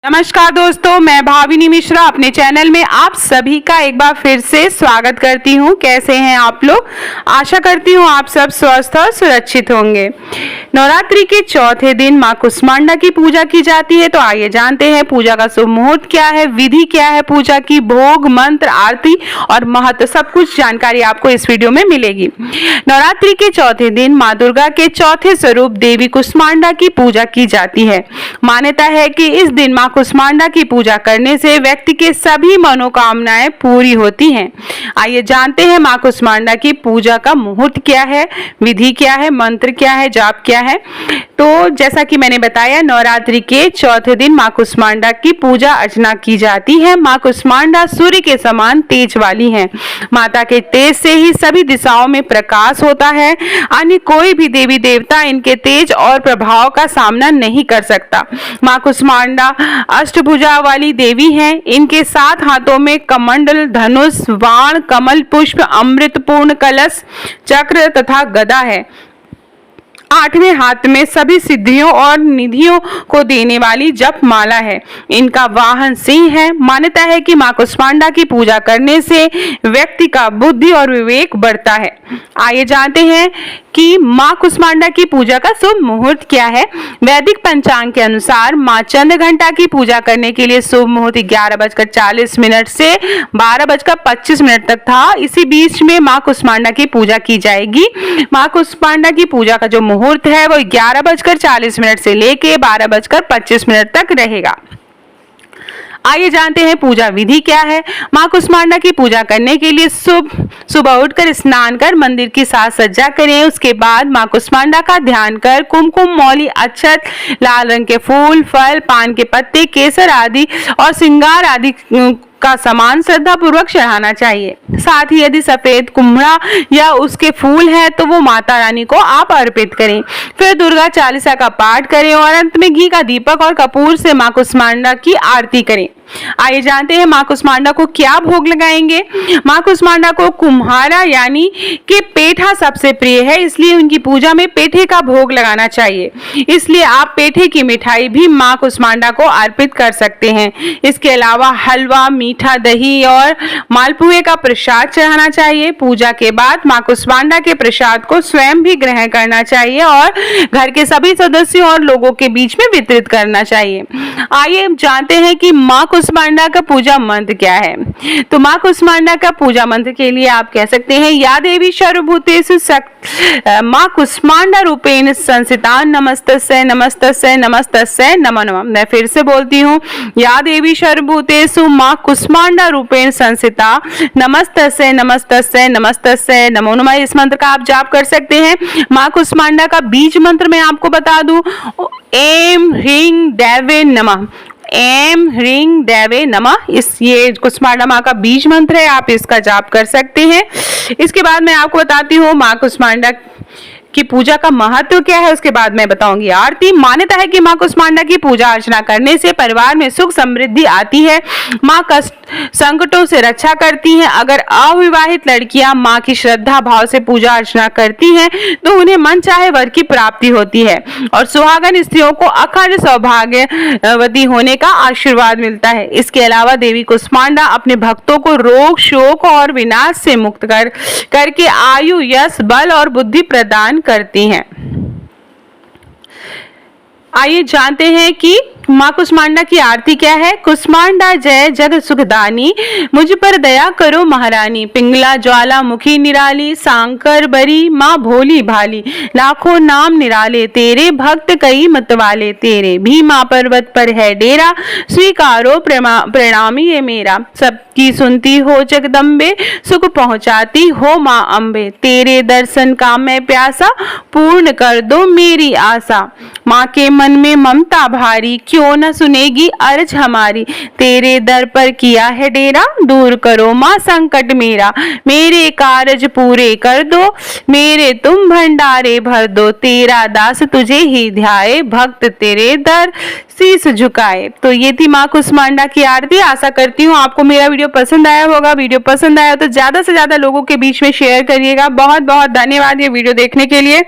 नमस्कार दोस्तों, मैं भाविनी मिश्रा अपने चैनल में आप सभी का एक बार फिर से स्वागत करती हूं। कैसे हैं आप लोग? आशा करती हूं आप सब स्वस्थ और सुरक्षित होंगे। नवरात्रि के चौथे दिन मां कुष्मांडा की पूजा की जाती है। तो आइए जानते हैं पूजा का शुभ मुहूर्त क्या है, विधि क्या है, पूजा की भोग, मंत्र, आरती और महत्व, सब कुछ जानकारी आपको इस वीडियो में मिलेगी। नवरात्रि के चौथे दिन माँ दुर्गा के चौथे स्वरूप देवी कुष्मांडा की पूजा की जाती है। मान्यता है कि इस दिन माँ कुष्मांडा की पूजा करने से व्यक्ति के सभी मनोकामनाएं पूरी होती हैं। आइए जानते हैं माँ कुष्मांडा की पूजा का मुहूर्त क्या है, विधि क्या है, मंत्र क्या है, जाप क्या है। तो जैसा कि मैंने बताया, नवरात्रि के चौथे दिन माँ कुष्मांडा की पूजा अर्चना की जाती है। माँ कुष्मांडा सूर्य के समान तेज वाली हैं। माता के तेज से ही सभी दिशाओं में प्रकाश होता है। अन्य कोई भी देवी देवता इनके तेज और प्रभाव का सामना नहीं कर सकता। माँ कुष्मांडा अष्टभुजा वाली देवी हैं। इनके 7 हाथों में कमंडल, धनुष, बाण, कमल पुष्प, अमृतपूर्ण कलश, चक्र तथा गदा है। 8वें हाथ में सभी सिद्धियों और निधियों को देने वाली जप माला है। इनका वाहन सिंह है। मान्यता है कि माँ कुष्मांडा की पूजा करने से व्यक्ति का बुद्धि और विवेक बढ़ता है। आइए जानते हैं कि माँ कुष्मांडा की पूजा का शुभ मुहूर्त क्या है। वैदिक पंचांग के अनुसार माँ चंद्रघंटा की पूजा करने के लिए शुभ मुहूर्त 11:40 से 12:25 तक था। इसी बीच में माँ कुष्मांडा की पूजा की जाएगी। माँ कुष्मांडा की पूजा का जो मुहूर्त है वो 11:40 से लेके 12:25 तक रहेगा। आइए जानते हैं पूजा विधि क्या है। माँ कुष्मांडा की पूजा करने के लिए सुबह उठकर स्नान कर मंदिर की साज सज्जा करें। उसके बाद माँ कुष्मांडा का ध्यान कर कुमकुम, मौली, अक्षत, लाल रंग के फूल, फल, पान के पत्ते, केसर आदि और श्रृंगार आदि का सामान श्रद्धा पूर्वक चढ़ाना चाहिए। साथ ही यदि सफेद कुम्हड़ा या उसके फूल है तो वो माता रानी को आप अर्पित करें। फिर दुर्गा चालीसा का पाठ करें और अंत में घी का दीपक और कपूर से माँ कुष्मांडा की आरती करें। आइए जानते हैं माँ कुष्मांडा को क्या भोग लगाएंगे। माँ कुष्मांडा को कुम्हारा यानी कि पेठा सबसे प्रिय है, इसलिए उनकी पूजा में पेठे का भोग लगाना चाहिए। इसलिए आप पेठे की मिठाई भी माँ कुष्मांडा को अर्पित कर सकते हैं। इसके अलावा हलवा, मीठा दही और मालपुए का प्रसाद चढ़ाना चाहिए। पूजा के बाद माँ कुष्मांडा के प्रसाद को स्वयं भी ग्रहण करना चाहिए और घर के सभी सदस्यों और लोगों के बीच में वितरित करना चाहिए। आइए जानते हैं कि माँ कुष्मांडा का पूजा मंत्र क्या है। तो माँ कुष्मांडा का पूजा मंत्र के लिए आप कह सकते हैं, या देवी सर्वभूतेषु माँ कुष्मांडा रूपेण संस्थिता नमस्तस्यै नमस्तस्यै नमस्तस्यै नमो नमः। मैं फिर से बोलती हूँ, या देवी सर्वभूतेषु माँ कुष्मांडा रूपेण संस्थिता नमस्तस्यै नमस्तस्यै नमस्तस्यै नमो नमः। इस मंत्र का आप जाप कर सकते हैं। माँ कुष्मांडा का बीज मंत्र मैं आपको बता दूं, ऐं ह्रीं देवे नमः। ऐं ह्रीं देवे नमः। ये कुष्मांडा माँ का बीज मंत्र है, आप इसका जाप कर सकते हैं। इसके बाद मैं आपको बताती हूँ माँ कुष्मांडा की पूजा का महत्व क्या है। उसके बाद मैं बताऊंगी आरती। मान्यता है कि माँ कुष्मांडा की पूजा अर्चना करने से परिवार में सुख समृद्धि आती है। माँ कष्ट संकटों से रक्षा करती हैं। अगर अविवाहित लड़कियां माँ की श्रद्धा भाव से पूजा अर्चना करती हैं तो उन्हें मन चाहे वर की प्राप्ति होती है और सुहागन स्त्रियों को अखंड सौभाग्यवती होने का आशीर्वाद मिलता है। इसके अलावा देवी कुष्मांडा अपने भक्तों को रोग, शोक और विनाश से मुक्त करके आयु, यश, बल और बुद्धि प्रदान करती हैं। आइए जानते हैं कि माँ कुष्मांडा की आरती क्या है। कुष्मांडा जय जग सुखदानी, मुझ पर दया करो महारानी। पिंगला ज्वाला मुखी निराली, सांकर बरी माँ भोली भाली। लाखों नाम निराले तेरे, भक्त कई मतवाले तेरे। भीमा पर्वत पर है डेरा, स्वीकारो प्रणामी ये मेरा। सबकी सुनती हो जगदम्बे, सुख पहुँचाती हो माँ अम्बे। तेरे दर्शन का मैं प्यासा, पूर्ण कर दो मेरी आशा। माँ के मन में ममता भारी, क्यों न सुनेगी अर्ज हमारी। तेरे दर पर किया है डेरा, दूर करो माँ संकट मेरा। मेरे कारज पूरे कर दो, मेरे तुम भंडारे भर दो। तेरा दास तुझे ही ध्याए, भक्त तेरे दर शीश झुकाए। तो ये थी माँ कुष्मांडा की आरती। आशा करती हूँ आपको मेरा वीडियो पसंद आया होगा। वीडियो पसंद आया तो ज्यादा से ज्यादा लोगों के बीच में शेयर करिएगा। बहुत बहुत धन्यवाद ये वीडियो देखने के लिए।